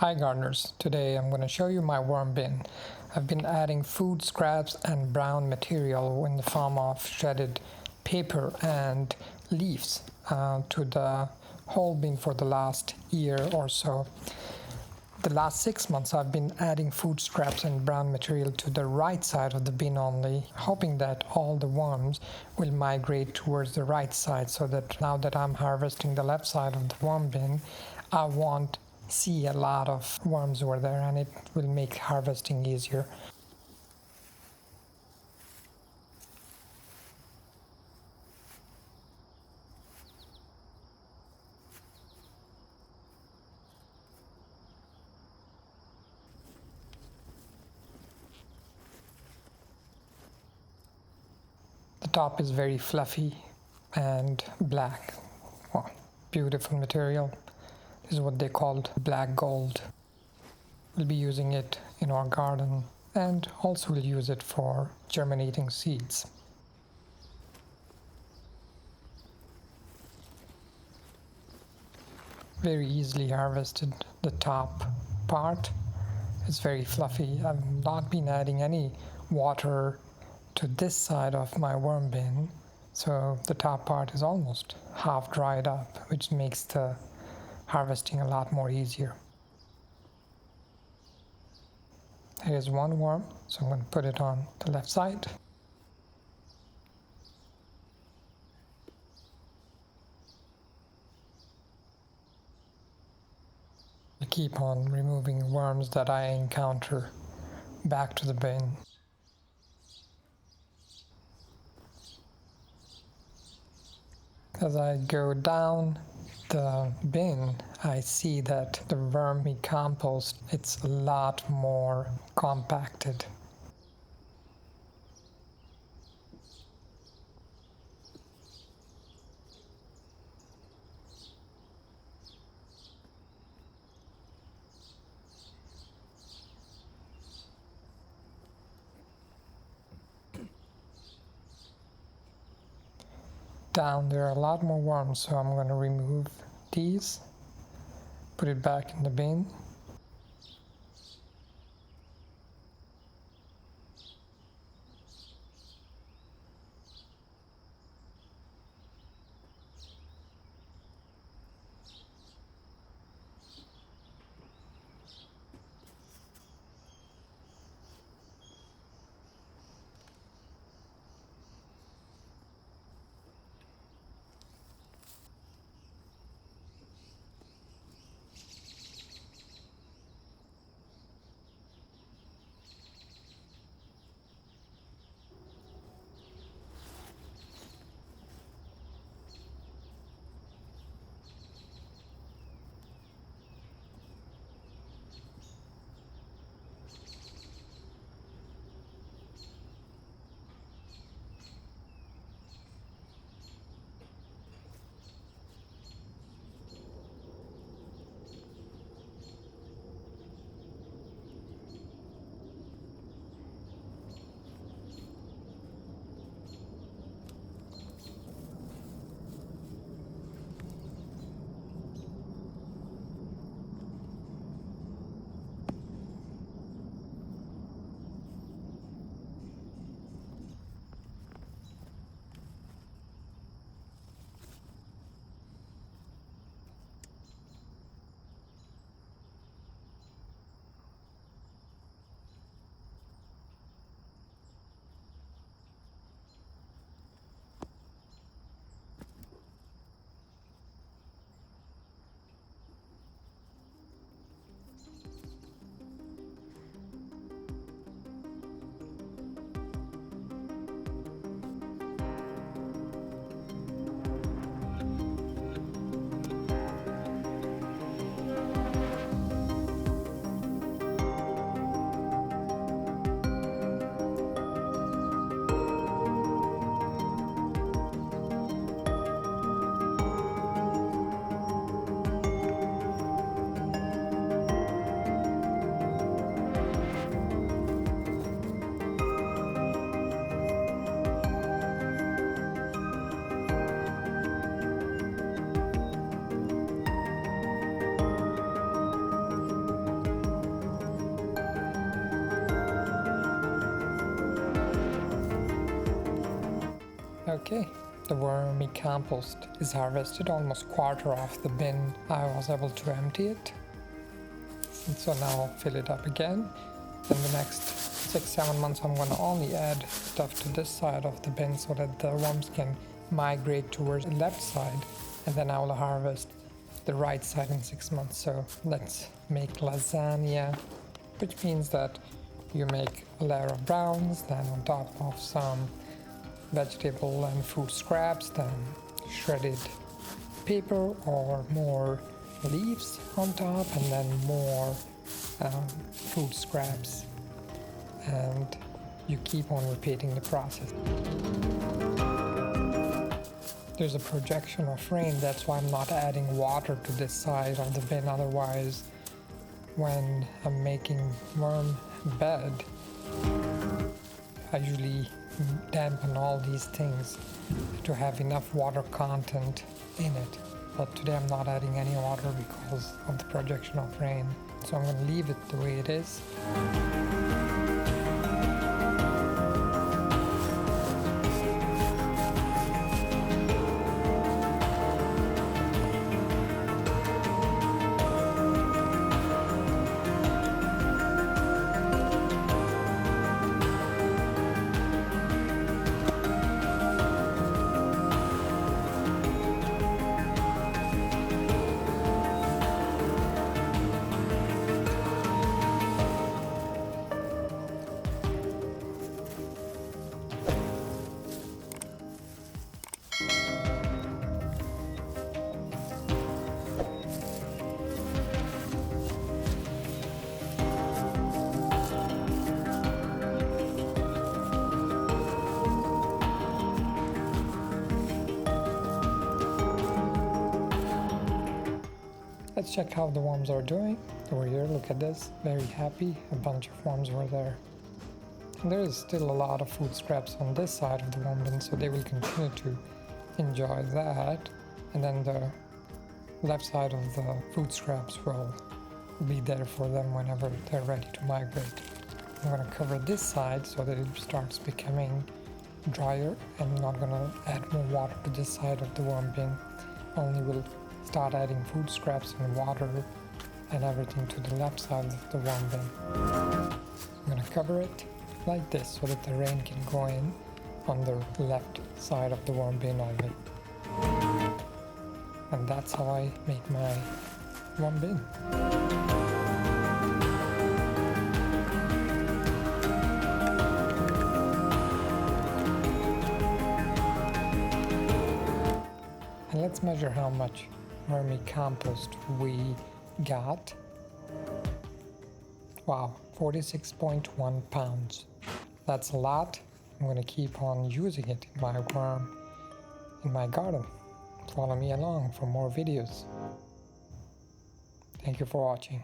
Hi gardeners, today I'm going to show you my worm bin. I've been adding food scraps and brown material in the form of shredded paper and leaves to the whole bin for the last year or so. The last 6 months I've been adding food scraps and brown material to the right side of the bin only, hoping that all the worms will migrate towards the right side, so that now that I'm harvesting the left side of the worm bin, I won't see a lot of worms over there and it will make harvesting easier. The top is very fluffy and black. Wow, beautiful material. This is what they called black gold. We'll be using it in our garden and also we'll use it for germinating seeds. Very easily harvested. The top part is very fluffy. I've not been adding any water to this side of my worm bin, so the top part is almost half dried up, which makes the harvesting a lot more easier. Here's one worm, so I'm going to put it on the left side. I keep on removing worms that I encounter back to the bin. As I go down the bin, I see that the vermicompost, it's a lot more compacted. Down there are a lot more worms, so I'm going to remove these, put it back in the bin. Okay, the vermicompost is harvested, almost quarter of the bin. I was able to empty it. And so now I'll fill it up again. In the next 6-7 months, I'm going to only add stuff to this side of the bin so that the worms can migrate towards the left side, and then I will harvest the right side in 6 months. So let's make lasagna, which means that you make a layer of browns, then on top of some vegetable and food scraps, then shredded paper or more leaves on top, and then more food scraps, and you keep on repeating the process. There's a projection of rain, that's why I'm not adding water to this side of the bin. Otherwise, when I'm making worm bed, I usually dampen all these things to have enough water content in it. But today I'm not adding any water because of the projection of rain. So I'm going to leave it the way it is. Let's check how the worms are doing. Over here, look at this, very happy, a bunch of worms were there. And there is still a lot of food scraps on this side of the worm bin, so they will continue to enjoy that. And then the left side of the food scraps will be there for them whenever they're ready to migrate. I'm going to cover this side so that it starts becoming drier. I'm not going to add more water to this side of the worm bin, only will start adding food scraps and water and everything to the left side of the worm bin. I'm going to cover it like this so that the rain can go in on the left side of the worm bin only. And that's how I make my worm bin. And let's measure how much vermicompost we got. Wow, 46.1 pounds. That's a lot. I'm going to keep on using it in my worm in my garden. Follow me along for more videos. Thank you for watching.